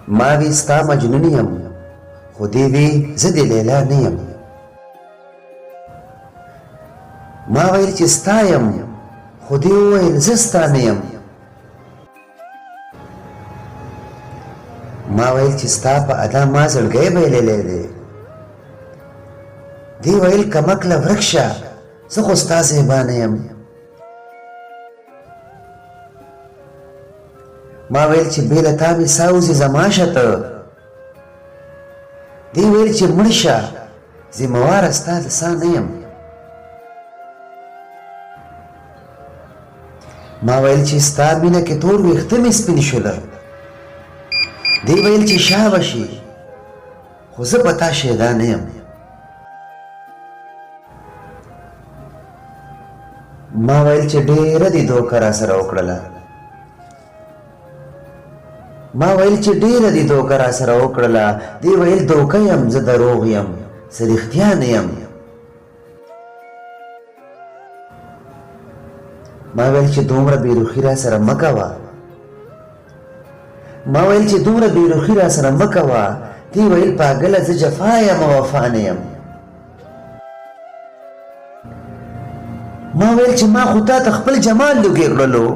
ما وی ستا مجنون یم خو دې وی زه د لیلا نه یم ما ویل چې ستا یم خو دې وویل زه ستا نه یم ما ویل چې ستا په ادا ما زړګی بایللی دی دې ویل کمکله ورک شه زه خو ستا زیبا نه یم ما ویل چې بې له تا مې ساه وځي زما شته دې ویل چې مړ شه ذمهواره ستا د ساه نه یم ما ویل چې ستا مینه کې تور ویښته مې سپین شوله دې ویل چې شا به شي خو زه په تا شیدا نه یم ما ویل چې ډېره دې دوکه را سره وکړله ما ویل چې ډېره دې دوکه را سره وکړله دې ویل دوکه یم زه دروغ یم زه رښتیا نه یم ما ویل چې دومره بېروخي را سره مه کوه ما ویل چې دومره بېروخي را سره مه کوه دې ویل پاګله زه جفا یم او وفا نه یم ما ویل چې ما خو تا ته خپل جمال لوګې کړلو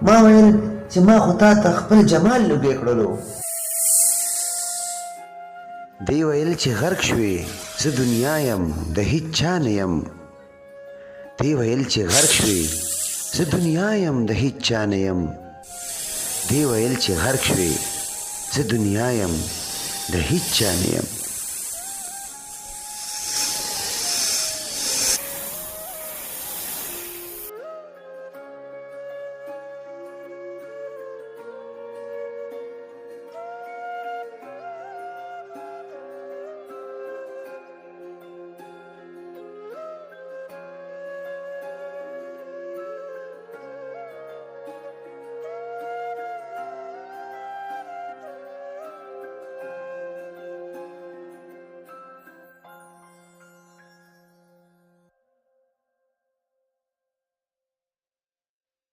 ما ویل چې ما خو تا ته خپل جمال لوګې کړلو دی ویل چې غرق شوې زه دنیا یم د هیڅ چا نه یم دی ویل چې غرق شوې زه دنیا یم د هیڅ چا نه یم دی ویل چې غرق شوې زه دنیا یم د هیڅ چا نه یم